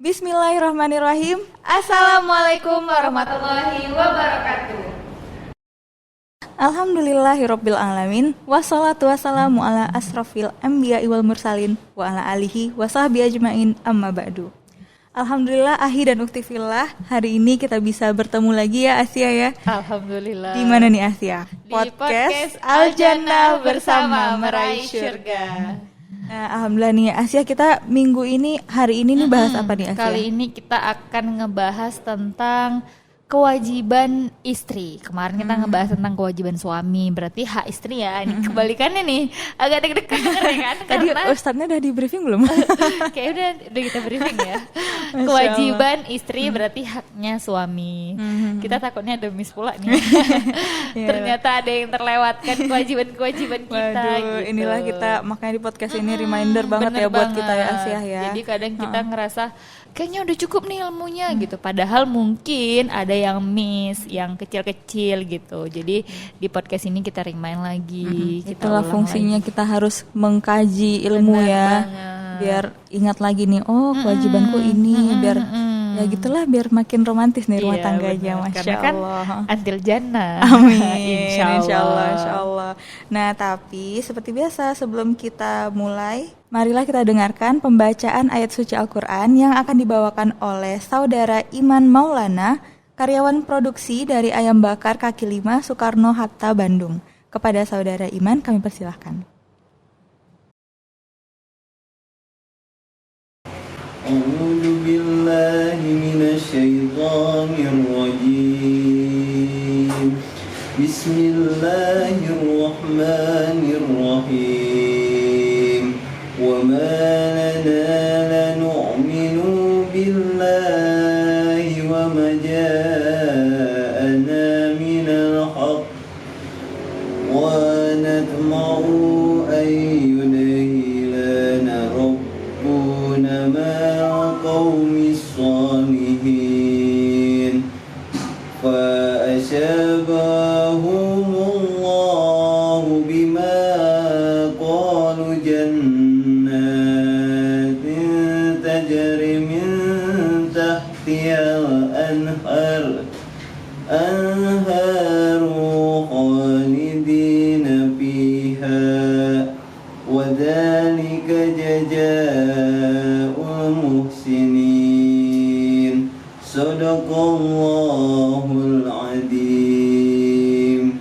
Bismillahirrahmanirrahim. Assalamualaikum warahmatullahi wabarakatuh. Alhamdulillahirabbil alamin. Wassalatu wassalamu ala asrofil anbiya'i wal mursalin wa ala alihi wa sahbihi ajmain amma ba'du. Alhamdulillah ahi dan ukti fillah, hari ini kita bisa bertemu lagi ya Asia ya. Alhamdulillah. Di mana nih Asia? Di podcast Al Jannah bersama meraih surga. Nah, alhamdulillah nih Asia, kita minggu ini hari ini nih bahas apa nih Asia? Kali ini kita akan ngebahas tentang kewajiban istri. Kemarin kita ngebahas tentang kewajiban suami, berarti hak istri ya. Ini kebalikannya nih, agak deg-degan ya kan? Tadi ustadznya udah di briefing belum? Kayak udah kita briefing ya. Kewajiban istri berarti haknya suami. Kita takutnya ada miss pula nih. Ternyata ada yang terlewatkan kewajiban-kewajiban kita. Waduh, gitu. inilah kita makanya di podcast ini reminder banget ya buat kita ya Asia ya. Jadi kadang kita ngerasa kayaknya udah cukup nih ilmunya gitu. Padahal mungkin ada yang miss, yang kecil-kecil gitu. Jadi di podcast ini kita remind lagi. Kita Itulah fungsinya lagi. Kita harus mengkaji ilmu. Benar ya banget. Biar ingat lagi nih, oh kewajibanku ini. Biar ya gitulah, biar makin romantis nih rumah tangganya. Masya Allah kan until jannah. Amin. Insya Allah. Nah tapi seperti biasa sebelum kita mulai, marilah kita dengarkan pembacaan ayat suci Al-Quran yang akan dibawakan oleh Saudara Iman Maulana, karyawan produksi dari Ayam Bakar Kaki Lima, Soekarno-Hatta, Bandung. Kepada Saudara Iman kami persilahkan. A'udzu billahi minasyaitonir rajim. Bismillahirrahmanirrahim. Wa ma lana lanu'minu billahi wa ma ja'ana minal haqq wa natma'u an yudhilana rabbuna ma qaumis salihin fa asyabahumullahu bima qalu jannatin tajri min tahtihal anharu khalidina fiha wa dhalika jazaa'ul muhsinin. Sadaqallahul adzim.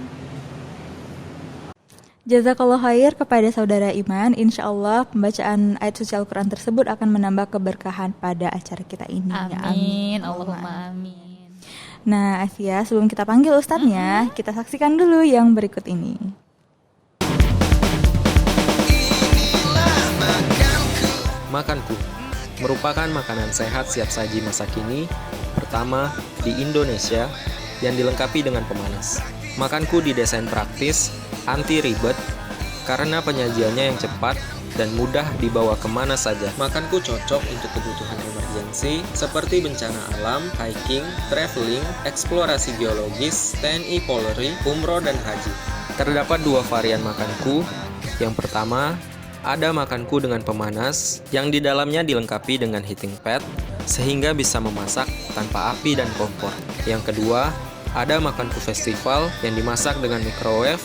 Jazakallah khair kepada Saudara Iman. Insya Allah pembacaan ayat suci Al-Quran tersebut akan menambah keberkahan pada acara kita ini. Amin. Allahumma amin. Nah Asia, sebelum kita panggil ustadznya, kita saksikan dulu yang berikut ini. Makanku merupakan makanan sehat siap saji masa kini pertama di Indonesia yang dilengkapi dengan pemanas. Makanku didesain praktis, anti ribet, karena penyajiannya yang cepat dan mudah dibawa kemana saja. Makanku cocok untuk kebutuhan emergensi seperti bencana alam, hiking, traveling, eksplorasi geologis, TNI Polri, umroh dan haji. Terdapat dua varian makanku. Yang pertama, ada makanku dengan pemanas yang di dalamnya dilengkapi dengan heating pad sehingga bisa memasak tanpa api dan kompor. Yang kedua, ada makanku festival yang dimasak dengan microwave,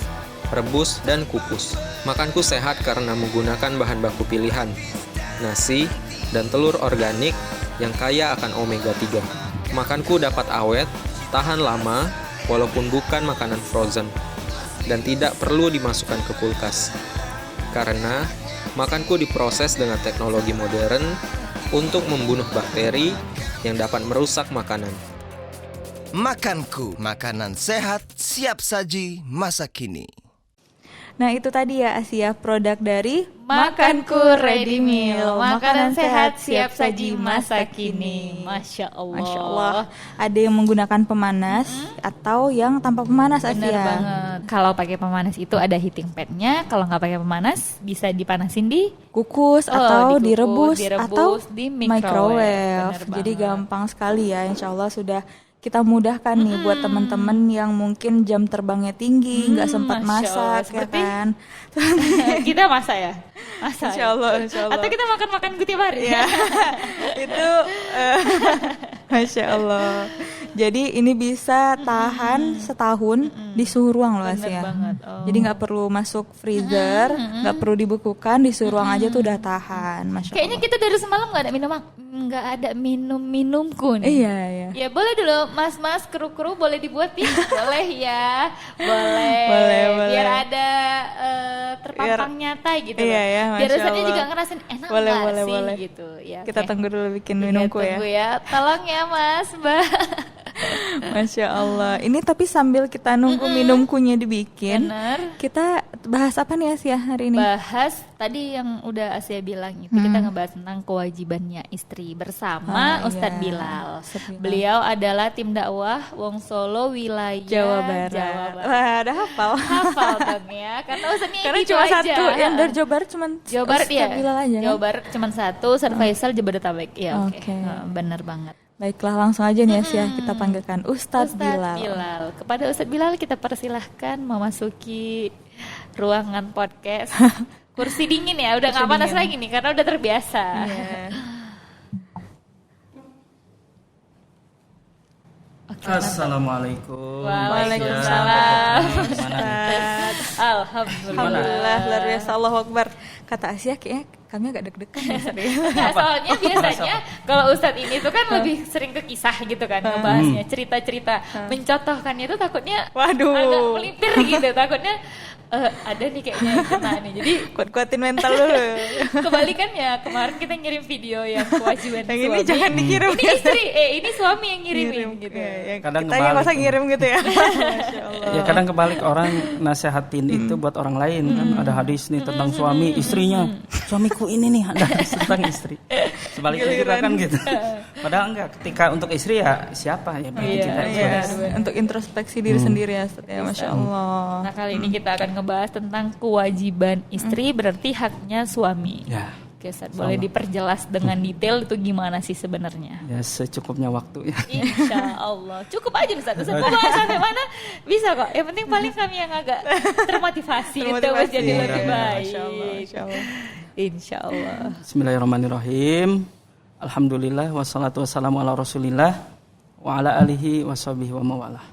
rebus, dan kukus. Makanku sehat karena menggunakan bahan baku pilihan, nasi, dan telur organik yang kaya akan omega 3. Makanku dapat awet, tahan lama, walaupun bukan makanan frozen, dan tidak perlu dimasukkan ke kulkas. Karena makanku diproses dengan teknologi modern untuk membunuh bakteri yang dapat merusak makanan. Makanku, makanan sehat, siap saji, masa kini. Nah itu tadi ya Asia, produk dari Makanku Ready Meal, makanan sehat siap saji masa kini. Masya Allah. Masya Allah. Ada yang menggunakan pemanas atau yang tanpa pemanas. Bener Asia banget. Kalau pakai pemanas itu ada heating padnya. Kalau nggak pakai pemanas bisa dipanasin di kukus atau dikukus, direbus atau di microwave. Jadi gampang sekali ya. Insya Allah sudah kita mudahkan nih buat teman-teman yang mungkin jam terbangnya tinggi, nggak sempat masak, ya kan? Kita masak ya? Masa Insya Allah. Atau kita makan gue tiap hari. Ya, itu Masya Allah. Jadi ini bisa tahan setahun di suhu ruang loh Asia. banget. Oh. Jadi nggak perlu masuk freezer, nggak perlu dibukukan, di suhu ruang aja tuh udah tahan. Masya Kayaknya Allah. kita dari semalam nggak ada minumku nih. Iya. Ya boleh dulu mas kru boleh dibuat ya. Boleh ya. Boleh. Boleh. Biar ada terpampang nyata gitu. Iya loh. ya, Biar Masya rasanya Allah. juga ngerasain enak Boleh, nggak boleh, sih boleh. gitu. Ya, Kita oke. tunggu dulu bikin Iya, minumku ya. tunggu ya. Tolong ya Mas, Mbak. Masya Allah. Ini tapi sambil kita nunggu minumkunya dibikin, Bener. kita bahas apa nih Asia hari ini? Bahas tadi yang udah Asia bilang itu kita ngebahas tentang kewajibannya istri bersama Ustadz iya. Bilal. Ustadz Bilal. Beliau adalah tim dakwah Wong Solo wilayah Jawa Barat. Wah, ada hafal. Hafal dong ya, karena Ustadznya Karena gitu cuma aja. satu yang dari Jawa Barat cuman Jawa Barat ya. Ustadz Bilal aja kan? Jawa Barat cuma satu, Ustadz Faisal Jabodetabek. Ya oke. Oke. Bener banget. Baiklah, langsung aja nih Asia, kita panggilkan Ustadz Bilal. Kepada Ustadz Bilal kita persilahkan memasuki ruangan podcast. Kursi dingin ya, udah nggak panas lagi nih karena udah terbiasa. Iya. Assalamualaikum. Waalaikumsalam. Alhamdulillah, luar biasa, Allahu Akbar. Kata Asia kayaknya kami agak deg-degan ya serius. Nggak, soalnya biasanya kalau Ustadz ini tuh kan lebih sering ke kisah gitu kan, ngebahasnya cerita-cerita, mencontohkannya itu takutnya Waduh. agak melipir gitu, takutnya ada nih kayaknya yang kena nih. Jadi Kuat-kuatin mental dulu. kebalikannya, kemarin kita ngirim video yang kewajiban Yang suami. ini jangan dikirim. Ini istri, ini suami yang ngirimin gitu. Ya, Kadang kita yang kebalik. masa ngirim gitu ya. Masya Allah. Ya kadang kebalik orang nasehatin itu buat orang lain kan ada hadis nih tentang suami istrinya, suamiku ini nih ada hadis tentang istri. Sebaliknya juga kan gitu. Padahal enggak, ketika untuk istri ya siapa ya bagi kita Iya, sebagai- untuk introspeksi diri sendiri ya, Ustaz, ya. Masya Allah. Nah kali ini kita akan ngebahas tentang kewajiban istri berarti haknya suami. Ya, Oke, Ustaz, boleh diperjelas dengan detail itu gimana sih sebenarnya? ya secukupnya waktu ya. Insya Allah cukup aja Ustaz. Ustaz mau bahas sampai mana bisa kok. Yang penting paling kami yang agak termotivasi untuk Termotivasi. jadi Iya, lebih iya. baik. Masya Allah, Masya Allah. Insya Allah. Bismillahirrahmanirrahim. Alhamdulillah wassalatu wassalamu ala Rasulillah wa ala alihi washabihi wa mawalah.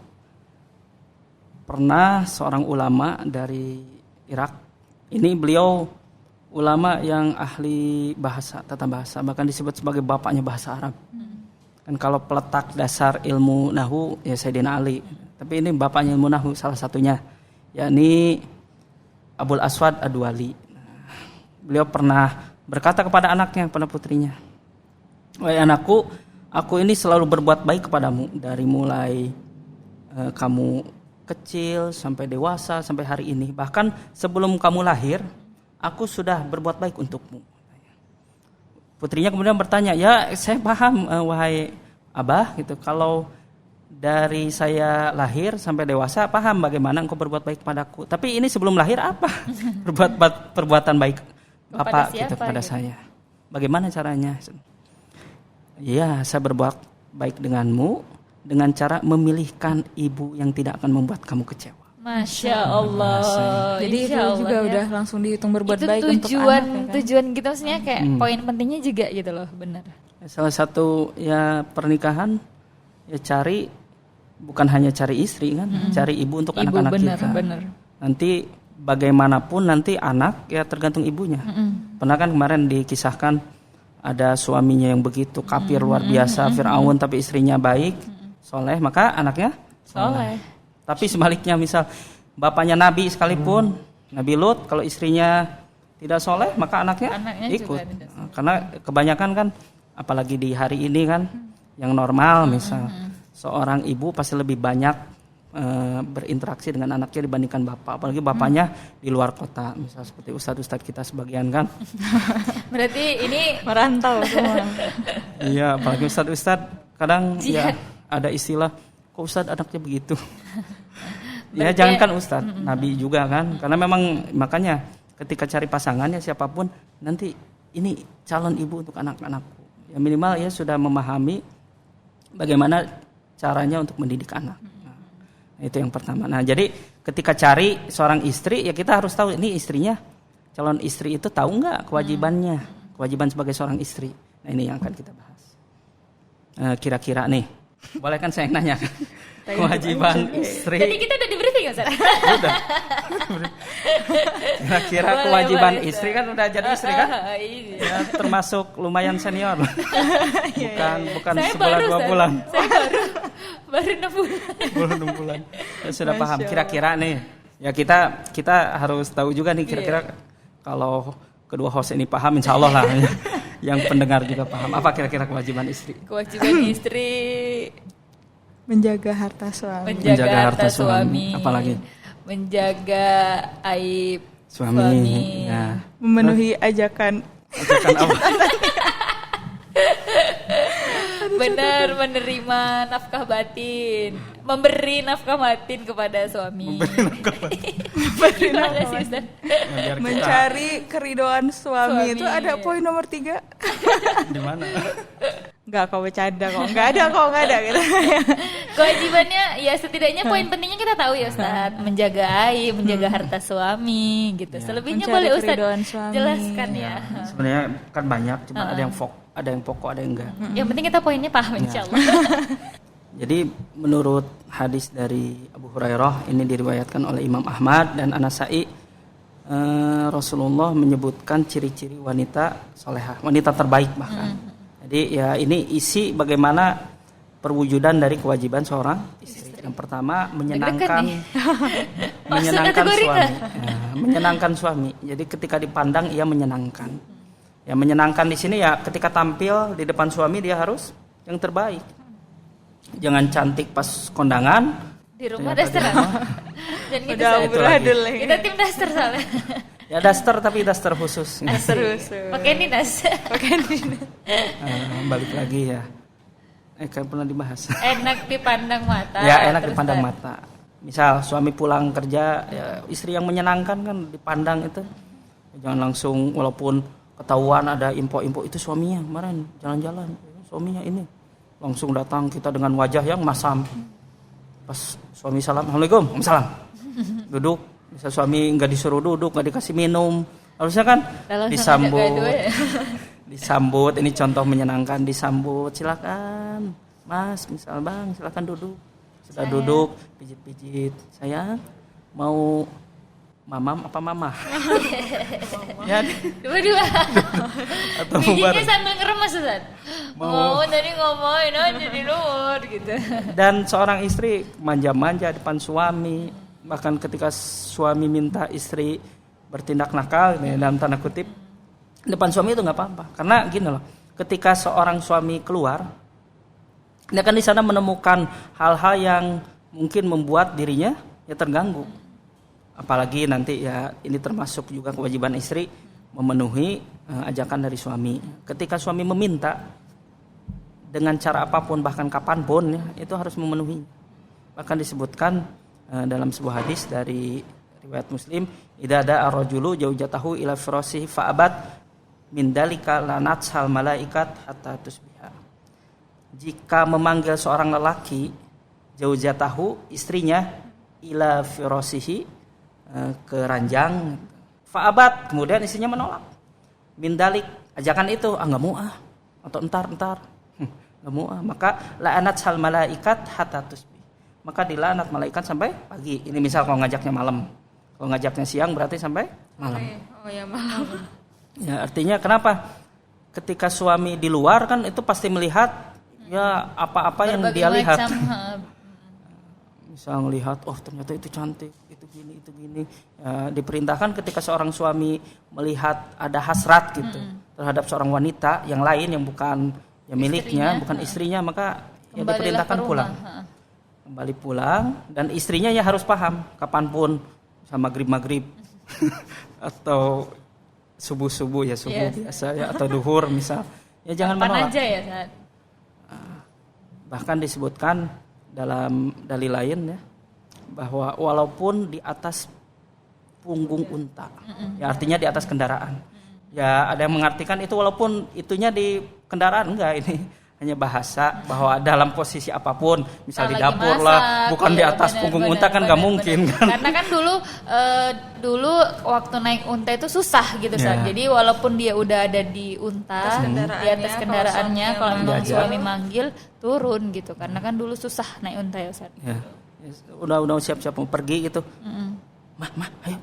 Pernah seorang ulama dari Irak, ini beliau ulama yang ahli bahasa, tata bahasa, bahkan disebut sebagai bapaknya bahasa Arab. Kan kalau peletak dasar ilmu nahwu ya Sayyidina Ali, tapi ini bapaknya ilmu nahwu salah satunya, yakni Abul Aswad Ad-Duali. Beliau pernah berkata kepada anaknya, kepada putrinya, "Wahai anakku, aku ini selalu berbuat baik kepadamu dari mulai kamu kecil sampai dewasa sampai hari ini. Bahkan sebelum kamu lahir, aku sudah berbuat baik untukmu." Putrinya kemudian bertanya, "Ya, saya paham wahai Abah gitu. Kalau dari saya lahir sampai dewasa paham bagaimana engkau berbuat baik padaku. Tapi ini sebelum lahir apa? Perbuatan baik Bapak gitu kepada gitu? saya. Bagaimana caranya?" "Iya, saya berbuat baik denganmu dengan cara memilihkan ibu yang tidak akan membuat kamu kecewa." Masya Allah. Jadi itu Insya Allah juga ya. udah langsung dihitung berbuat itu baik untuk tujuan anak ya kan? tujuan kita maksudnya kayak poin pentingnya juga gitu loh, benar. Salah satu ya pernikahan ya cari bukan hanya cari istri kan, cari ibu untuk Ibu, anak-anak benar, kita. benar. Nanti bagaimanapun nanti anak ya tergantung ibunya. Pernah kan kemarin dikisahkan ada suaminya yang begitu kafir luar biasa, Fir'aun, tapi istrinya baik, soleh, maka anaknya Soleh. Tapi sebaliknya misal bapaknya Nabi sekalipun, Nabi Lut, kalau istrinya tidak soleh maka anaknya ikut. juga tidak Karena kebanyakan kan apalagi di hari ini kan yang normal misal seorang ibu pasti lebih banyak berinteraksi dengan anaknya dibandingkan bapak. Apalagi bapaknya di luar kota, misal seperti ustadz-ustadz kita sebagian kan. Berarti ini Merantau semua. Iya, apalagi ustadz-ustadz kadang ya ada istilah, "Kok ustadz anaknya begitu?" Ya jangankan ustadz, nabi juga kan. Karena memang makanya ketika cari pasangannya siapapun nanti ini calon ibu untuk anak-anakku. Ya minimal ya sudah memahami bagaimana caranya untuk mendidik anak. Nah, itu yang pertama. Nah, jadi ketika cari seorang istri ya kita harus tahu ini istrinya calon istri itu tahu nggak kewajibannya, kewajiban sebagai seorang istri. Nah ini yang akan kita bahas. Kira-kira nih, boleh kan saya nanya kewajiban istri? Jadi kita udah di briefing ya, Ustaz? Udah. Kira-kira kewajiban istri kan udah jadi istri kan? Iya. Ya, termasuk lumayan senior. bukan Saya sebulan baru, 2 Ustaz. bulan. Saya baru 6 bulan. Baru 6 bulan. Ya, sudah paham. Kira-kira nih, ya kita harus tahu juga nih kira-kira kalau kedua host ini paham, insya Allah lah. Yang pendengar juga paham. Apa kira-kira kewajiban istri? Kewajiban istri Menjaga harta suami. menjaga harta suami. Apalagi? Menjaga aib Suami. Ya. Memenuhi ajakan. Ajakan apa? Benar menerima nafkah batin, memberi nafkah batin kepada suami. Gimana sih, Ustaz? Ya, biar kita Mencari keridoan suami Suami. itu ada poin nomor 3. di mana? Enggak, kau bercanda kok. Enggak ada gitu. Kewajibannya ya setidaknya poin pentingnya kita tahu ya Ustaz, menjaga aib, menjaga harta suami gitu. Selebihnya Mencari boleh Ustaz keridoan suami. jelaskan ya. Sebenarnya kan banyak, cuma ada yang pokok, ada yang enggak. Yang penting kita poinnya paham insyaallah. Jadi menurut hadis dari Abu Hurairah ini diriwayatkan oleh Imam Ahmad dan An-Nasa'i, Rasulullah menyebutkan ciri-ciri wanita solehah, wanita terbaik bahkan. Jadi ya ini isi bagaimana perwujudan dari kewajiban seorang istri. Yang pertama menyenangkan, menyenangkan kategori suami, ya, menyenangkan suami. Jadi ketika dipandang ia menyenangkan. Ya menyenangkan di sini ya ketika tampil di depan suami dia harus yang terbaik. Jangan cantik pas kondangan. Di rumah ternyata daster. di rumah, Dan gitu Udah Ustaz. beradul lagi. Kita tim daster soalnya. ya daster tapi daster khusus. Terus. Pakai dinas. Balik lagi ya. Kan pernah dibahas. Enak dipandang mata. Ya enak Terus, dipandang Ustaz. mata. Misal suami pulang kerja, ya, istri yang menyenangkan kan dipandang itu. Jangan langsung walaupun ketahuan ada info-info itu suaminya kemarin jalan-jalan, suaminya ini langsung datang kita dengan wajah yang masam. Pas suami salam, assalamualaikum, salam. Duduk, bisa suami nggak disuruh duduk, nggak dikasih minum, harusnya kan Kalau sama disambut. jaga dua ya. Disambut, ini contoh menyenangkan, disambut, silakan mas, misal bang, silakan duduk. Sudah duduk, pijit-pijit, sayang mau mamam apa mama? Ya, Dua-dua. atau Pijitnya bareng. sambil ngeremes Ustaz. Mau tadi ngomongin aja di luar gitu. Dan seorang istri manja-manja depan suami, bahkan ketika suami minta istri bertindak nakal, nih, dalam tanda kutip, depan suami itu nggak apa-apa. Karena gini loh, ketika seorang suami keluar, dia akan di sana menemukan hal-hal yang mungkin membuat dirinya ya terganggu. Apalagi nanti ya ini termasuk juga kewajiban istri memenuhi ajakan dari suami. Ketika suami meminta dengan cara apapun bahkan kapanpun ya, itu harus memenuhi. Bahkan disebutkan dalam sebuah hadis dari riwayat Muslim, idza da'a ar-rajulu zaujatahu ila firasihi fa'abat min dalika lanatsal malaikat hatta tusbiha. Jika memanggil seorang lelaki zaujatahu, istrinya, ila firasihi, ke ranjang, fa'abat, kemudian istrinya menolak, min dalik, ajakan itu nggak mau atau entar nggak mau maka la'anatsal malaikat hatta tusbih, maka dilaknat malaikat sampai pagi. Ini misal kalau ngajaknya malam, kalau ngajaknya siang berarti sampai malam. Oh ya malam. Ya artinya kenapa? Ketika suami di luar kan itu pasti melihat ya apa-apa yang Berbagai dia lihat. macam, Misal melihat, oh ternyata itu cantik, itu gini. Ya, diperintahkan ketika seorang suami melihat ada hasrat gitu terhadap seorang wanita yang lain yang bukan ya miliknya, bukan istrinya, maka ya Kembalilah diperintahkan ke rumah. pulang. Kembali pulang dan istrinya ya harus paham kapanpun, sama maghrib atau subuh ya subuh biasa ya atau duhur misal. Ya jangan Kapan menolak. aja ya saat. Bahkan disebutkan dalam dalil lain ya bahwa walaupun di atas punggung unta, ya artinya di atas kendaraan. Ya ada yang mengartikan itu walaupun itunya di kendaraan, enggak, ini hanya bahasa bahwa dalam posisi apapun, misal Kalau di lagi dapur masak, lah, bukan di iya, atas punggung unta kan nggak mungkin kan. Karena kan dulu waktu naik unta itu susah gitu Ustaz. Ya. Jadi walaupun dia udah ada di unta, di atas kendaraannya, kalau memang suami manggil turun gitu. Karena kan dulu susah naik unta ya Ustaz. Ya. Udah siap-siap mau pergi gitu. Mah, ayo.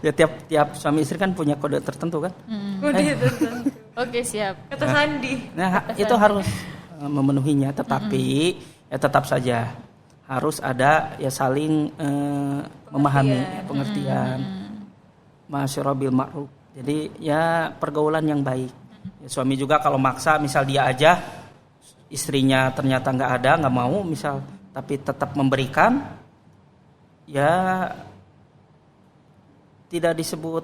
Ya tiap suami istri kan punya kode tertentu kan. Oke, siap. Kata Sandi. Nah, itu harus memenuhinya, tetapi ya tetap saja harus ada ya saling memahami, pengertian. Masyara bil ma'ruf. Jadi ya pergaulan yang baik. Ya, suami juga kalau maksa, misal dia aja istrinya ternyata nggak mau, misal, tapi tetap memberikan, ya tidak disebut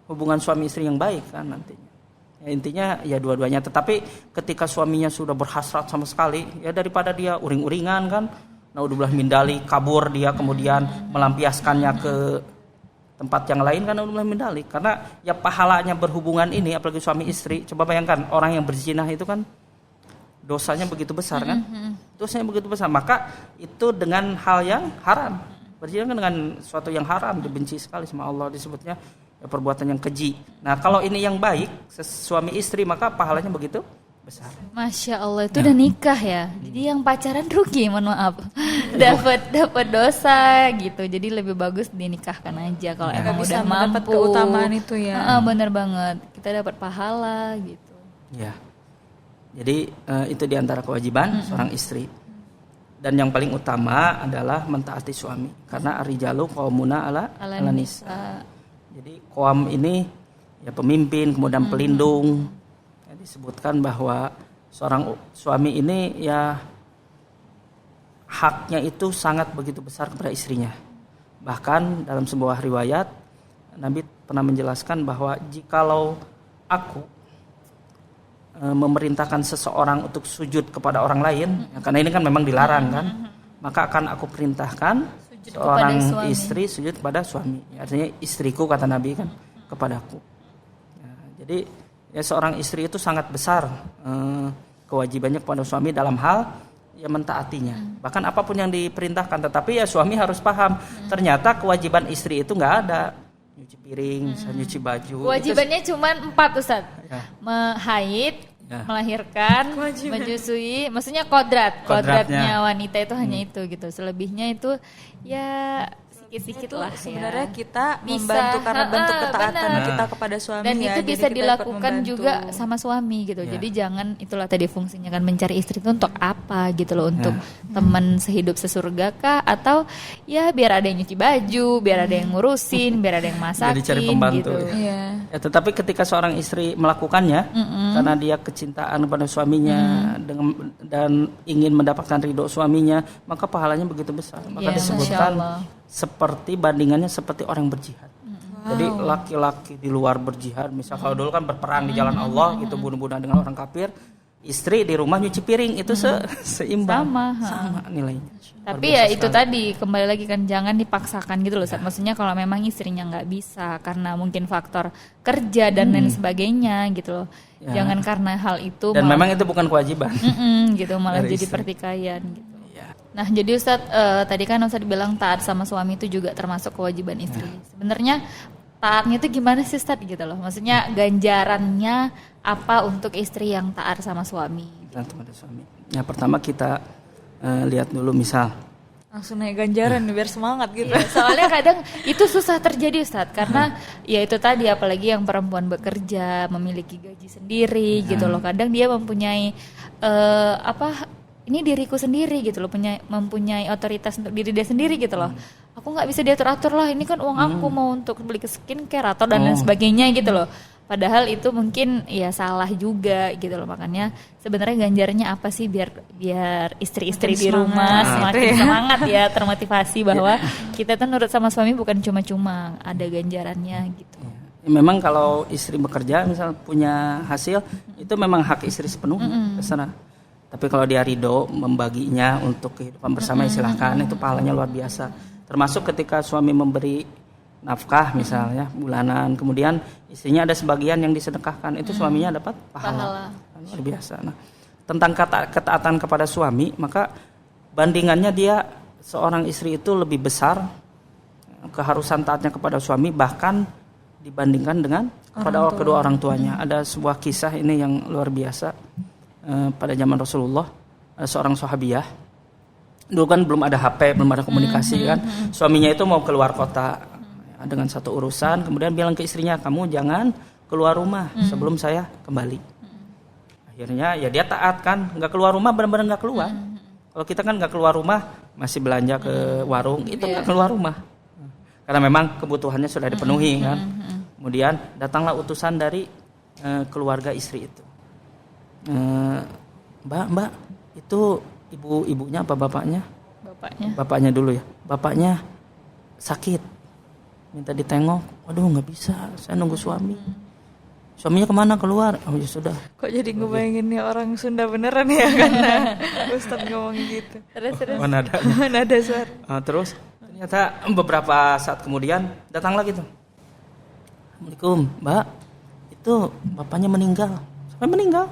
hubungan suami istri yang baik kan nantinya. Ya, intinya ya dua-duanya. Tetapi ketika suaminya sudah berhasrat sama sekali, ya daripada dia uring-uringan kan, naudzubillah min dzalik, kabur dia kemudian melampiaskannya ke tempat yang lain kan, naudzubillah min dzalik. Karena ya pahalanya berhubungan ini, apalagi suami istri, coba bayangkan orang yang berzina itu kan dosanya begitu besar kan, dosanya begitu besar. Maka itu dengan hal yang haram. Berzina kan dengan suatu yang haram, dibenci sekali sama Allah, disebutnya ya, perbuatan yang keji. Nah kalau ini yang baik, suami istri, maka pahalanya begitu besar. Masya Allah, itu udah nikah ya. Jadi yang pacaran rugi, mohon maaf. Dapat dosa gitu. Jadi lebih bagus dinikahkan aja kalau emang bisa udah mendapat mampu. keutamaan itu ya. Bener banget. Kita dapat pahala gitu. Ya. Jadi itu diantara kewajiban seorang istri. Dan yang paling utama adalah mentaati suami, karena ar-rijalu qawwamuna ala nisa. Jadi qawam ini ya pemimpin, kemudian pelindung. Ya, disebutkan bahwa seorang suami ini ya haknya itu sangat begitu besar kepada istrinya. Bahkan dalam sebuah riwayat Nabi pernah menjelaskan bahwa jikalau aku memerintahkan seseorang untuk sujud kepada orang lain, ya, karena ini kan memang dilarang kan, maka akan aku perintahkan sujud seorang istri sujud kepada suami. Ya, artinya istriku, kata Nabi kan, kepadaku. Ya, jadi ya seorang istri itu sangat besar kewajibannya kepada suami dalam hal ya mentaatinya. Bahkan apapun yang diperintahkan, tetapi ya suami harus paham ternyata kewajiban istri itu nggak ada. Nyuci piring, nyuci baju. Kewajibannya cuma 4 Ustaz. Ya. Haid, Ya. melahirkan, menyusui, maksudnya kodratnya wanita itu hanya itu gitu. Selebihnya itu ya sedikit-sedikit lah sebenarnya ya. kita Bisa, membantu karena bentuk ketaatan benar. kita kepada suami Dan ya. itu Jadi bisa kita dilakukan dapat juga membantu. sama suami gitu. Ya. Jadi jangan, itulah tadi fungsinya kan, mencari istri itu untuk apa gitu loh, untuk teman sehidup sesurga kah, atau ya biar ada yang nyuci baju, biar ada yang ngurusin, biar ada yang masakin Jadi cari pembantu, gitu. ya. Iya. Ya, tetapi ketika seorang istri melakukannya karena dia kecintaan kepada suaminya dan ingin mendapatkan ridho suaminya, maka pahalanya begitu besar. Maka Ya, disebutkan Masya Allah. seperti bandingannya seperti orang berjihad. Jadi laki-laki di luar berjihad, misal kalau dulu kan berperang di jalan Allah gitu, bunuh-bunuhan dengan orang kafir, istri di rumah nyuci piring itu seimbang, sama nilainya. Tapi ya itu tadi, kembali lagi kan, jangan dipaksakan gitu loh Ustaz. Maksudnya kalau memang istrinya nggak bisa karena mungkin faktor kerja dan lain sebagainya gitu loh. Ya. Jangan karena hal itu Dan memang itu bukan kewajiban. gitu malah Dari jadi istri. pertikaian gitu. Ya. Nah jadi Ustaz, tadi kan Ustaz bilang taat sama suami itu juga termasuk kewajiban istri. Sebenarnya taatnya itu gimana sih Ustaz gitu loh? Maksudnya ganjarannya apa untuk istri yang taat sama suami? Dan kepada suami. Ya, pertama kita lihat dulu, misal Langsung naik ganjaran biar semangat gitu. Iya, soalnya kadang itu susah terjadi Ustadz, karena ya itu tadi, apalagi yang perempuan bekerja memiliki gaji sendiri gitu loh. Kadang dia mempunyai ini diriku sendiri gitu loh, mempunyai otoritas untuk diri dia sendiri gitu loh. Aku nggak bisa diatur-atur lah, ini kan uang aku mau untuk beli ke skincare atau dan lain sebagainya gitu loh. Padahal itu mungkin ya salah juga gitu loh. Makanya sebenarnya ganjarannya apa sih biar istri-istri di rumah semakin semangat ya, termotivasi bahwa kita tuh nurut sama suami bukan cuma-cuma, ada ganjarannya gitu. ya, memang kalau istri bekerja misal punya hasil, itu memang hak istri sepenuhnya terserah. Tapi kalau dia ridho membaginya untuk kehidupan bersama, silahkan, itu pahalanya luar biasa. Termasuk ketika suami memberi nafkah misalnya bulanan, kemudian istrinya ada sebagian yang disedekahkan, itu suaminya dapat pahala. Luar biasa. Nah, tentang ketaatan kepada suami, maka bandingannya dia seorang istri itu lebih besar keharusan taatnya kepada suami bahkan dibandingkan dengan kepada kedua orang tuanya. Ada sebuah kisah ini yang luar biasa pada zaman Rasulullah, ada seorang sahabiyah. Dulu kan belum ada HP, belum ada komunikasi kan. Suaminya itu mau keluar kota dengan satu urusan, kemudian bilang ke istrinya, kamu jangan keluar rumah sebelum saya kembali. Akhirnya ya dia taat kan, nggak keluar rumah, benar-benar nggak keluar. Kalau kita kan nggak keluar rumah, masih belanja ke warung, itu nggak keluar rumah. Karena memang kebutuhannya sudah dipenuhi kan. Kemudian datanglah utusan dari keluarga istri itu. Mbak, itu ibunya apa bapaknya? Bapaknya dulu ya. Bapaknya sakit, minta ditengok. Waduh nggak bisa, saya nunggu suami. Suaminya kemana? Keluar. Oh ya sudah. Kok jadi ngebayangin nih orang Sunda beneran ya karena Ustadz ngomong gitu. Terus. Nada suara. Terus ternyata beberapa saat kemudian datang lagi tuh. Assalamualaikum, Mbak. Itu bapaknya meninggal. Sampai meninggal.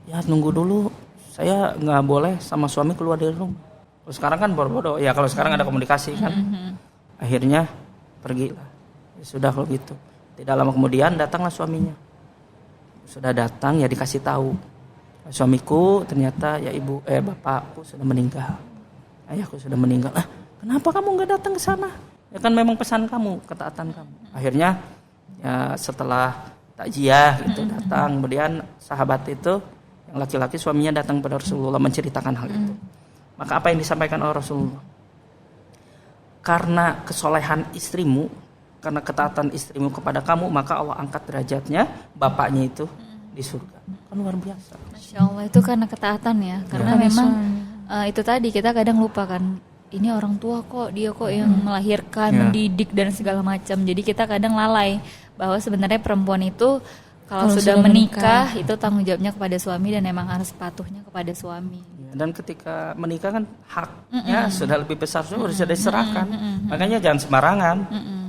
Ya nunggu dulu. Saya nggak boleh sama suami keluar dari rumah. Kalau sekarang kan bodoh. Ya kalau sekarang ada komunikasi kan. Akhirnya pergilah. Ya, sudah kalau gitu. Tidak lama kemudian datanglah suaminya. Sudah datang ya dikasih tahu. Suamiku ternyata ya bapakku sudah meninggal. Ayahku sudah meninggal. Kenapa kamu nggak datang ke sana? Ya kan memang pesan kamu, ketaatan kamu. Akhirnya ya setelah takziah itu datang, kemudian sahabat itu yang laki-laki suaminya datang pada Rasulullah menceritakan hal itu. Maka apa yang disampaikan oleh Rasulullah? Karena kesolehan istrimu, karena ketaatan istrimu kepada kamu, maka Allah angkat derajatnya bapaknya itu di surga. Kan luar biasa. Masya Allah, itu karena ketaatan ya. Karena memang itu tadi kita kadang lupa kan, ini orang tua kok, dia kok yang melahirkan, mendidik dan segala macam. Jadi kita kadang lalai bahwa sebenarnya perempuan itu kalau sudah menikah itu tanggung jawabnya kepada suami dan memang harus patuhnya kepada suami. Dan ketika menikah kan haknya sudah lebih besar, sudah diserahkan. Makanya jangan sembarangan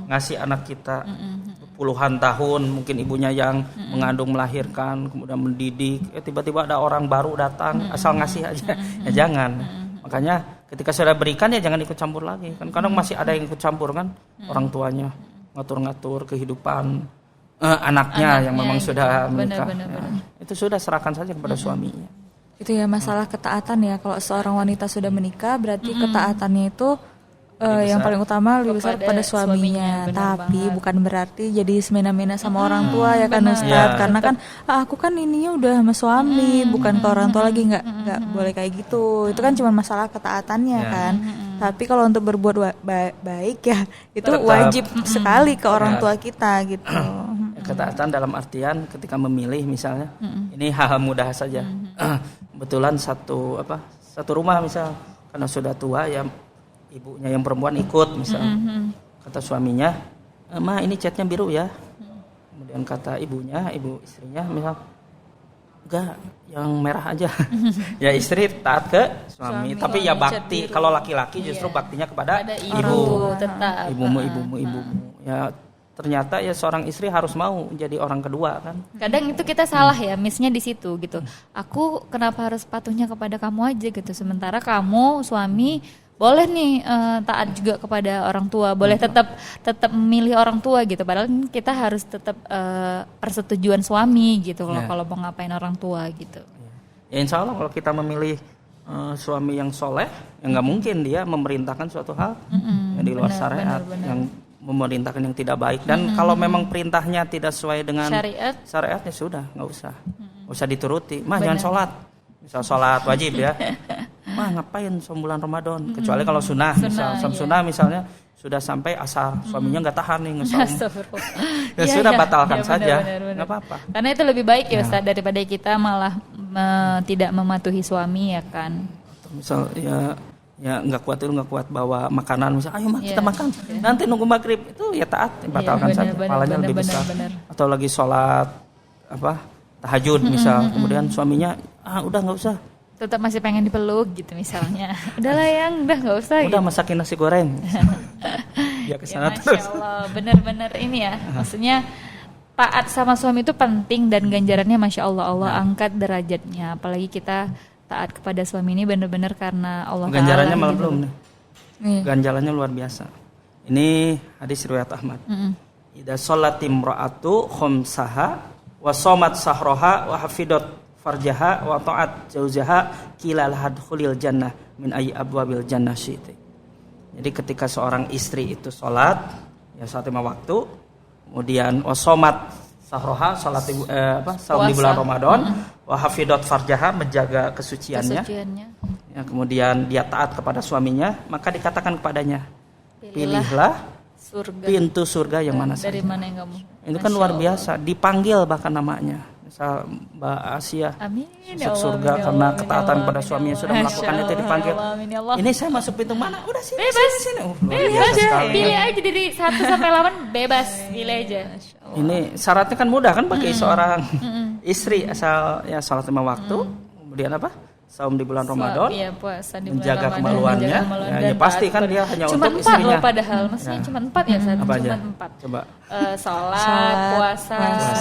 ngasih anak kita puluhan tahun, mungkin ibunya yang mengandung melahirkan, kemudian mendidik, tiba-tiba ada orang baru datang asal ngasih aja, ya jangan. Makanya ketika sudah berikan ya jangan ikut campur lagi. Kan kadang masih ada yang ikut campur kan, orang tuanya ngatur-ngatur kehidupan anaknya yang memang sudah menikah. Itu sudah serahkan saja kepada suaminya. Itu ya masalah ketaatan ya. Kalau seorang wanita sudah menikah berarti ketaatannya itu yang paling utama lebih besar kepada suaminya. Tapi bukan berarti jadi semena-mena sama orang tua ya kan Ustadz. Karena kan aku kan ininya udah sama suami, bukan ke orang tua lagi, nggak boleh kayak gitu. Itu kan cuma masalah ketaatannya kan. Tapi kalau untuk berbuat baik ya itu tetap wajib sekali ke orang tua kita gitu. Ketaatan dalam artian ketika memilih misalnya, ini hal mudah saja. Kebetulan satu rumah misal, karena sudah tua ya ibunya yang perempuan ikut misal. Kata suaminya, "Ma, ini catnya biru ya." Kemudian kata ibu istrinya misal, "Enggak, yang merah aja." Ya istri taat ke suami. Tapi ya bakti, kalau laki-laki justru baktinya kepada ibu. Tetap. Ibumu. Ya ternyata ya seorang istri harus mau jadi orang kedua kan. Kadang itu kita salah ya, missnya di situ gitu. Aku kenapa harus patuhnya kepada kamu aja gitu, sementara kamu suami boleh nih taat juga kepada orang tua, boleh tetap memilih orang tua gitu. Padahal kita harus tetap persetujuan suami gitu kalau mau ngapain orang tua gitu. Ya insya Allah kalau kita memilih suami yang soleh, ya nggak mungkin dia memerintahkan suatu hal yang di luar syariat, yang memerintahkan yang tidak baik. Dan kalau memang perintahnya tidak sesuai dengan syariat ya sudah, nggak usah dituruti. Mah jangan sholat, misal sholat wajib ya. Mah ngapain bulan Ramadan? Kecuali kalau sunnah misalnya sudah sampai asar, suaminya nggak tahan nih ngesom. Ya sudah batalkan saja, nggak apa-apa. Karena itu lebih baik ya Ustaz daripada kita malah tidak mematuhi suami ya kan. Misal ya nggak kuat bawa makanan, misal ayo kita makan, nanti nunggu maghrib, itu ya taat, batalkan saja, pahalanya lebih besar. Atau lagi sholat tahajud misal, kemudian suaminya udah nggak usah, tetap masih pengen dipeluk gitu misalnya, udahlah yang udah nggak usah udah gitu. masakin nasi goreng. Ya kesana ya, terus. Masya Allah, benar-benar ini ya, maksudnya taat sama suami itu penting dan ganjarannya Masya Allah, Allah angkat derajatnya. Apalagi kita taat kepada suami ini benar-benar karena Allah Ta'ala. Ganjarannya malah gitu. belum nih. Iya. Ganjarannya luar biasa. Ini hadis riwayat Ahmad. Idza shallati imra'atu khamsaha wa shamat sahraha wa hafidat farjaha wa ta'at zaujaha qila lahadkhulil jannah min ayyi abwabil jannah syi'ti. Jadi ketika seorang istri itu sholat ya saat 5 waktu, kemudian wasomat sahroha sholat saum di bulan Ramadan, wahafidat farjaha menjaga kesuciannya, ya, kemudian dia taat kepada suaminya, maka dikatakan kepadanya, pilihlah surga. pintu surga yang mana saja. Dari mana yang kamu? Itu kan luar biasa, dipanggil bahkan namanya. Misal Mbak Asia Amin, masuk surga karena ketaatan pada suaminya sudah melakukan itu dipanggil. Ini saya masuk pintu mana? Udah sini. Bebas. Sini. Bebas. Pilih aja dari 1 sampai 8 bebas, pilih aja. Ini syaratnya kan mudah kan bagi seorang istri asal ya salat 5 waktu, kemudian apa? Saum di bulan Ramadan, Iya, puasa di bulan menjaga Ramadan, kemaluannya, menjaga kemaluan ya, dan ya pasti taat kan kepada- dia hanya cuma untuk 4 istrinya. loh padahal, maksudnya cuma 4 ya Sat? Apa Cuma aja? 4. Coba. Sholat, puasa,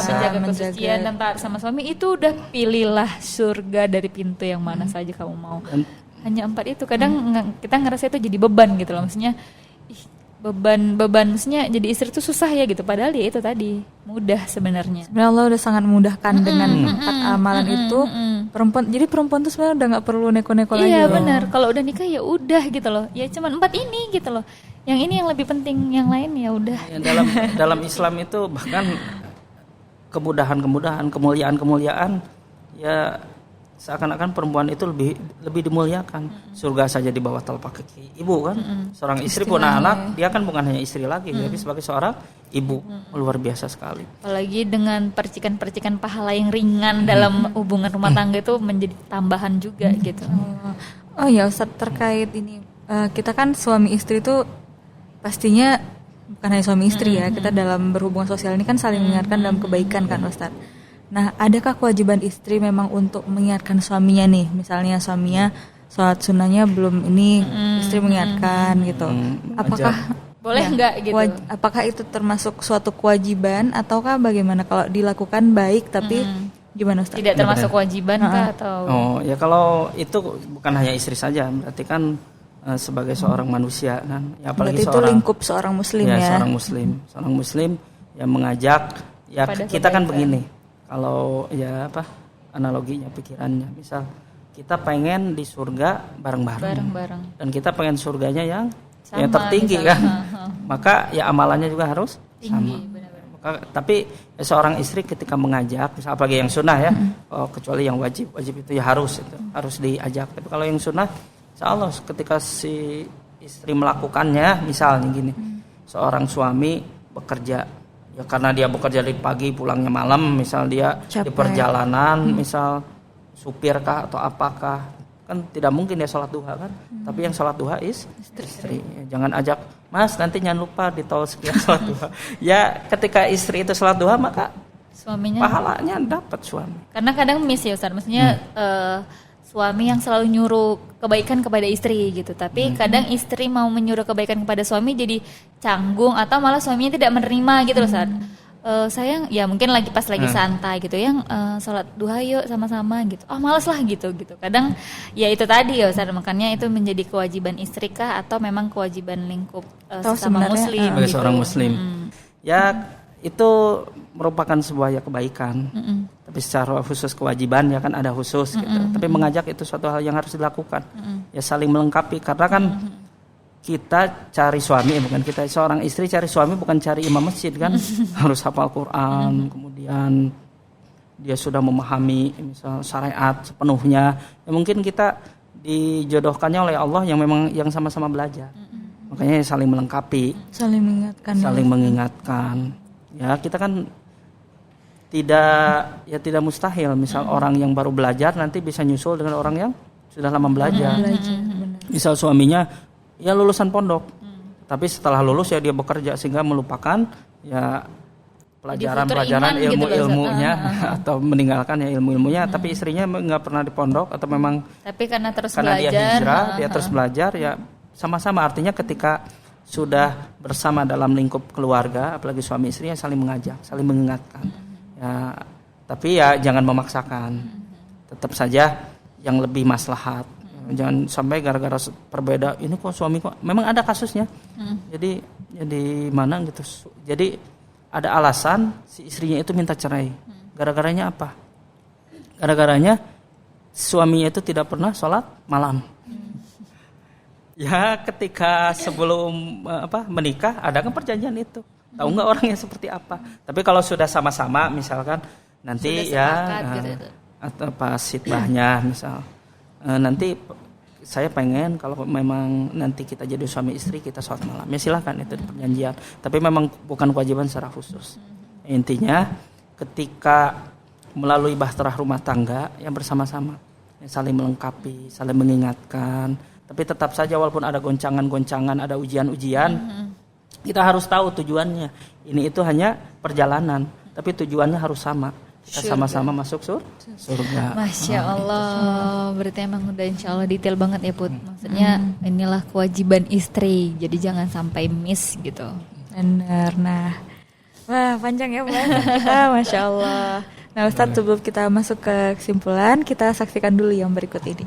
menjaga kesucian dan taat sama suami itu udah pilihlah surga dari pintu yang mana saja kamu mau. Hanya 4 itu. Kadang kita ngerasa itu jadi beban gitu loh, maksudnya beban maksudnya jadi istri itu susah ya gitu, padahal ya itu tadi mudah sebenarnya. Sebenarnya Allah udah sangat memudahkan dengan 4 amalan itu. Perempuan tuh sebenarnya udah nggak perlu neko-neko lagi. Iya loh. benar, kalau udah nikah ya udah gitu loh, ya cuma 4 ini gitu loh, yang ini yang lebih penting, yang lain ya udah. Ya, dalam Islam itu bahkan kemudahan-kemudahan, kemuliaan-kemuliaan ya seakan-akan perempuan itu lebih dimuliakan. Surga saja di bawah telapak kaki ibu kan. Seorang istri punya anak, dia kan bukan hanya istri lagi, tapi sebagai seorang ibu. Luar biasa sekali. Apalagi dengan percikan-percikan pahala yang ringan dalam hubungan rumah tangga itu menjadi tambahan juga gitu. Oh ya Ustadz, terkait ini kita kan suami istri itu pastinya bukan hanya suami istri ya, kita dalam berhubungan sosial ini kan saling mengingatkan dalam kebaikan kan Ustadz. Nah, adakah kewajiban istri memang untuk mengingatkan suaminya nih? Misalnya suaminya sholat sunnahnya belum ini, istri mengingatkan gitu. Apakah Boleh nggak gitu? Apakah itu termasuk suatu kewajiban ataukah bagaimana kalau dilakukan baik tapi gimana Ustaz? Tidak termasuk kewajiban kah atau? Oh ya, kalau itu bukan hanya istri saja, berarti kan sebagai seorang manusia kan, ya, apalagi berarti itu lingkup seorang muslim ya. Seorang muslim yang mengajak ya Pada kita kan kebaikan. begini. Kalau ya apa analoginya, pikirannya, misal kita pengen di surga bareng-bareng dan kita pengen surganya yang Sama, tertinggi misalnya. kan, maka ya amalannya juga harus Tinggi, sama. benar-benar. Maka, tapi ya, seorang istri ketika mengajak, misal apalagi yang sunnah ya, kecuali yang wajib itu ya harus diajak. Tapi kalau yang sunnah, insya Allah ketika si istri melakukannya, misalnya gini, seorang suami bekerja. Ya, karena dia bekerja dari pagi pulangnya malam, misal dia di Capek. perjalanan, misal supir kah atau apakah, kan tidak mungkin dia sholat duha kan, tapi yang sholat duha istri. Ya, jangan ajak, mas nanti jangan lupa di tol sekian sholat duha. Ya ketika istri itu sholat duha maka Suaminya. pahalanya dapat suami. Karena kadang miss ya Ustaz, maksudnya suami yang selalu nyuruh kebaikan kepada istri gitu, tapi kadang istri mau menyuruh kebaikan kepada suami jadi canggung atau malah suaminya tidak menerima gitu loh Ustaz. Sayang, ya mungkin pas lagi santai gitu, yang sholat duha yuk sama-sama gitu. Oh malas lah gitu. Kadang ya itu tadi ya Ustaz, makanya itu menjadi kewajiban istri kah atau memang kewajiban lingkup Atau sesama sebenarnya, muslim Sebagai gitu. seorang muslim, ya itu merupakan sebuah ya kebaikan. Tapi secara khusus kewajiban ya kan ada khusus gitu. Tapi mengajak itu suatu hal yang harus dilakukan. Ya saling melengkapi, karena kan kita cari suami, bukan kita seorang istri cari suami bukan cari imam masjid kan. Harus hafal Quran, kemudian dia sudah memahami misal syariat sepenuhnya. Ya mungkin kita dijodohkannya oleh Allah yang memang yang sama-sama belajar. Makanya saling melengkapi, Saling mengingatkan. saling mengingatkan. Ya kita kan tidak mustahil misal orang yang baru belajar nanti bisa nyusul dengan orang yang sudah lama belajar. Misal suaminya ya lulusan pondok, tapi setelah lulus ya dia bekerja sehingga melupakan ya pelajaran gitu loh, ilmu-ilmunya atau meninggalkan ya ilmu-ilmunya. Tapi istrinya nggak pernah di pondok atau memang Tapi karena terus karena belajar, dia hijrah, dia terus belajar ya sama-sama. Artinya ketika sudah bersama dalam lingkup keluarga, apalagi suami istri, ya saling mengajak, saling mengingatkan. Ya, tapi ya jangan memaksakan. Tetap saja yang lebih maslahat. Jangan sampai gara-gara perbedaan ini kok suami kok memang ada kasusnya. Jadi mana gitu. Jadi ada alasan si istrinya itu minta cerai. Gara-garanya apa? Gara-garanya suaminya itu tidak pernah sholat malam. Ya ketika sebelum menikah ada kan perjanjian itu. Tahu nggak orangnya seperti apa? Tapi kalau sudah sama-sama misalkan nanti atau pas khitbahnya misal nanti saya pengen kalau memang nanti kita jadi suami istri kita sholat malam. Ya silakan itu di perjanjian. Tapi memang bukan kewajiban secara khusus. Intinya ketika melalui bahtera rumah tangga yang bersama-sama, yang saling melengkapi, saling mengingatkan. Tapi tetap saja walaupun ada goncangan-goncangan, ada ujian-ujian, kita harus tahu tujuannya. Ini itu hanya perjalanan, tapi tujuannya harus sama. Kita sama-sama masuk surga. Masya Allah, berarti emang udah insya Allah detail banget ya Put. Maksudnya inilah kewajiban istri, jadi jangan sampai miss gitu. Benar. Nah, wah panjang ya pembahasan kita, Masya Allah. Nah Ustadz, sebelum kita masuk ke kesimpulan, kita saksikan dulu yang berikut ini.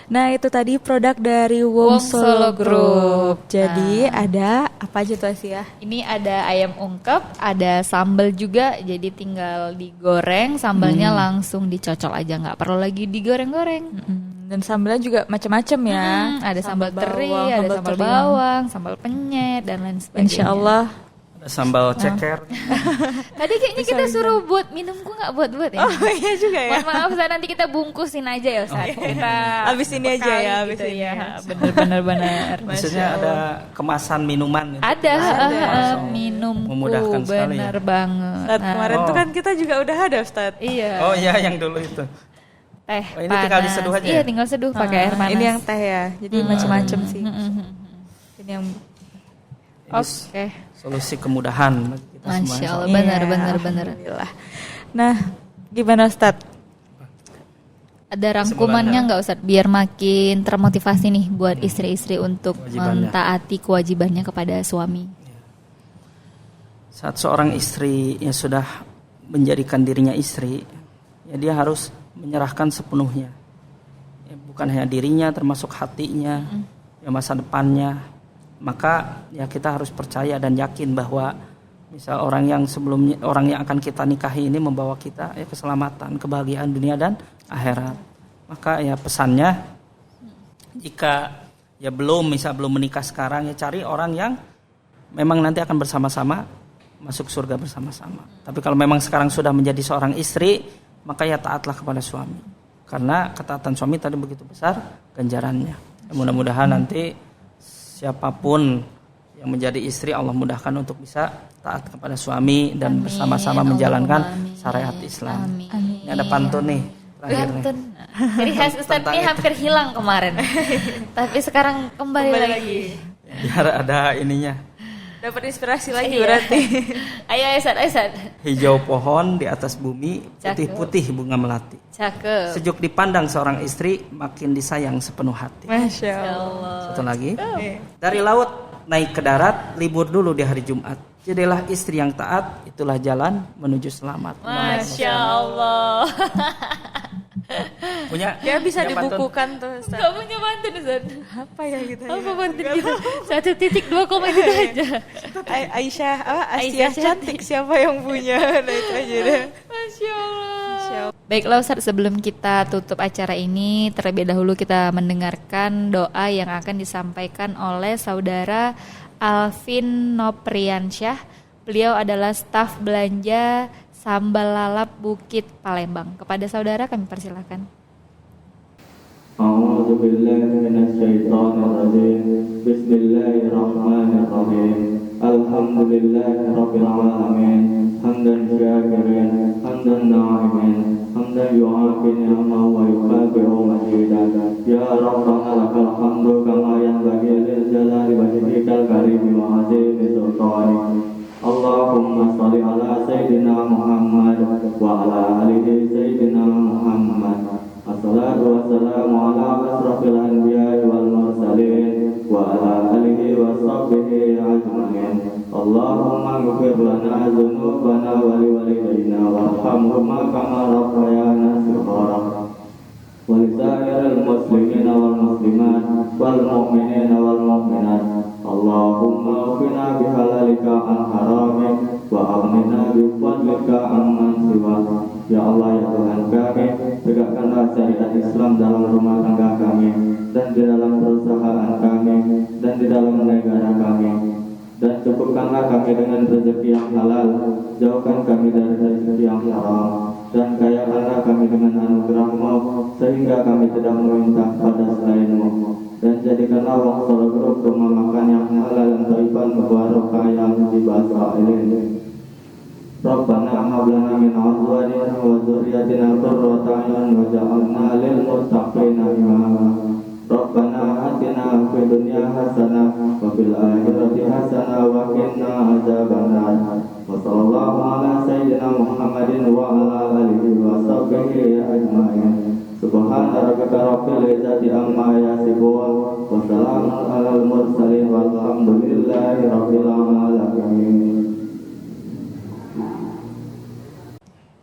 Nah itu tadi produk dari Wong Solo Group. Jadi ada apa aja tuh Asia? Ini ada ayam ungkep, ada sambal juga, jadi tinggal digoreng, sambalnya langsung dicocol aja, nggak perlu lagi digoreng-goreng. Dan sambalnya juga macam-macam ya. Ada sambal teri, bawang, ada sambal teri. bawang, sambal penyet dan lain sebagainya. Insya Allah. Sambal ceker. Tadi kayaknya kita suruh buat minum, kok nggak buat ya? Oh iya juga ya. Mohon maaf Ustaz, nanti kita bungkusin aja ya Ustaz. Kita Abis ini aja ya, abis gitu ini. ya. Bener. Maksudnya ada kemasan minuman. Gitu. Ada minumku, Memudahkan sekali bener ya. banget. Ustadz, kemarin tuh kan kita juga udah ada Ustadz. Iya. Oh iya yang dulu itu. Teh ini panas. tinggal diseduh aja Iya, ya? tinggal seduh pakai air panas. Ini yang teh ya, jadi macam-macam sih. Ini yang Oke. Solusi kemudahan bagi kita Masya semua. Allah, Iya, benar. alhamdulillah. Nah, gimana Ustadz? Ada rangkumannya nggak Ustadz biar makin termotivasi nih buat istri-istri untuk Kewajibannya. mentaati kewajibannya kepada suami. Saat seorang istri yang sudah menjadikan dirinya istri, ya dia harus menyerahkan sepenuhnya. Ya, bukan hanya dirinya, termasuk hatinya, ya masa depannya. Maka ya kita harus percaya dan yakin bahwa misal orang yang akan kita nikahi ini membawa kita ya keselamatan, kebahagiaan dunia dan akhirat. Maka ya pesannya, jika ya belum menikah sekarang, ya cari orang yang memang nanti akan bersama-sama masuk surga bersama-sama. Tapi kalau memang sekarang sudah menjadi seorang istri, maka ya taatlah kepada suami. Karena ketaatan suami tadi begitu besar ganjarannya. Mudah-mudahan nanti siapapun yang menjadi istri Allah mudahkan untuk bisa taat kepada suami dan bersama-sama menjalankan syariat Islam. Amin. Ini ada pantun nih terakhir nih. Pantun. Jadi khas Ustadz ini hampir hilang kemarin. Tapi sekarang kembali lagi. Biar ada ininya. Dapat inspirasi lagi Iya. berarti. Ayo Ustadz. Hijau pohon di atas bumi, Cakep. putih-putih bunga melati. Cakep. Sejuk dipandang seorang istri, makin disayang sepenuh hati. Masya Allah. Satu lagi. Dari laut naik ke darat, libur dulu di hari Jumat. Jadilah istri yang taat, itulah jalan menuju selamat. Masya Allah. Punya Ya bisa punya pantun? dibukukan tuh Ustadz. Gak punya pantun Ustadz. Apa ya gitu Apa ya? pantun gitu? 1.2 gitu aja. Aisyah, Aisyah Aisyah cantik siapa yang punya? Nah itu aja deh. Masya Allah. Baiklah Ustadz, sebelum kita tutup acara ini, terlebih dahulu kita mendengarkan doa yang akan disampaikan oleh saudara Alvin Nopriansyah. Beliau adalah staf belanja Sambal Lalap Bukit Palembang. Kepada saudara kami persilakan. أعوذ بالله من الشيطان الرجيم بسم الله الرحمن الرحيم الحمد لله رب العالمين حمدا حمدا شاكرين حمدا ناعمين حمدا يعافي نعمه ويكافئ مزيدا يا ربنا لك الحمد كما ينبغي للجلال وجهك الكريم وعظيم سلطانك اللهم صل على سيدنا محمد وعلى آله سيدنا محمد الصلاة والسلام على أشرف الأنبياء والمرسلين وعلى آله وصحبه أجمعين اللهم اغفر لنا ذنوبنا ولوالدينا وارحمهما كما ربيانا صغارا ولسائر المسلمين والمسلمات والمؤمنين والمؤمنات اللهم اغفنا بحلالك عن حرامك وأغننا بفضلك عمن سواك. Ya Allah, ya Tuhan kami, tegakkanlah syariat Islam dalam rumah tangga kami dan di dalam perusahaan kami dan di dalam negara kami, dan cukupkanlah kami dengan rezeki yang halal, jauhkan kami dari rezeki yang haram, dan kayakanlah kami dengan anugerah-Mu sehingga kami tidak meminta pada selain-Mu, dan jadikanlah Wong Solo Group rumah makan yang halal dan thayyiban mubarakah yang dibahasa ilin. Rabbana hab lana min azwajina wa dzurriyyatina qurrata a'yun waj'alna lil muttaqina imama. Rabbana atina fid dunya hasanah wa fil akhirati hasanah wa qina adzabannar. Wa sallallahu ala sayyidina Muhammadin wa ala alihi wa sahbihi ajma'in. Subhana rabbika rabbil izzati amma yasifun wa salamun alal mursalin walhamdulillahi rabbil alamin.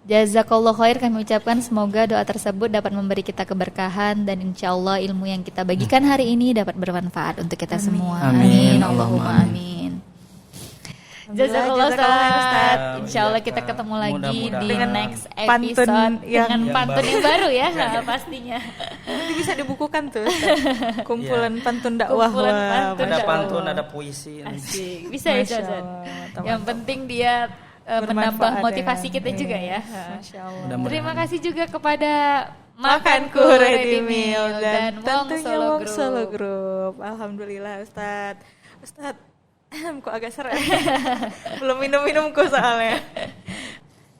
Jazakallah khair, kami ucapkan semoga doa tersebut dapat memberi kita keberkahan dan insya Allah ilmu yang kita bagikan hari ini dapat bermanfaat untuk kita semua. Amin. Allahumma amin. Jazakallah Ustaz. Insya Allah kita ketemu lagi di next episode dengan pantun yang baru ya, pastinya. Nanti bisa dibukukan tuh, kumpulan pantun dakwah. Ada pantun, ada puisi. Asik. Bisa ya Ustaz. Yang penting dia menambah motivasi kita juga ya. Masya Allah. Terima kasih juga kepada Makanku Ready Meal dan tentunya Wong Solo Group. Alhamdulillah Ustadz. Kok agak seret. Belum minum-minumku soalnya.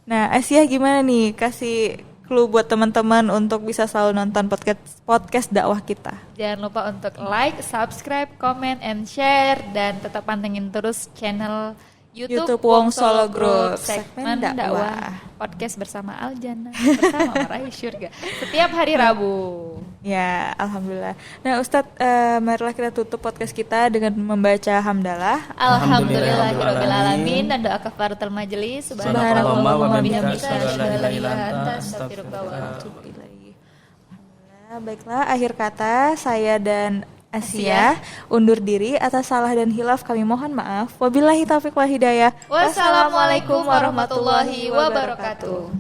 Nah, Asia gimana nih? Kasih clue buat teman-teman untuk bisa selalu nonton podcast dakwah kita. Jangan lupa untuk like, subscribe, comment, and share, dan tetap pantengin terus channel YouTube Wong Solo Group, segmen dakwah podcast bersama Aljannah, bersama meraih surga setiap hari Rabu. Ya, alhamdulillah. Nah, Ustadz, marilah kita tutup podcast kita dengan membaca hamdalah. Alhamdulillahirabbil alamin dan doa kafaratul majelis. Subhanallah wa bihamdihi asyhadu an la ilaha illa anta astaghfiruka wa atubu ilaik. Baiklah, akhir kata saya dan Asia undur diri. Atas salah dan hilaf kami mohon maaf. Wabillahi taufiq wal hidayah. Wassalamualaikum warahmatullahi wabarakatuh.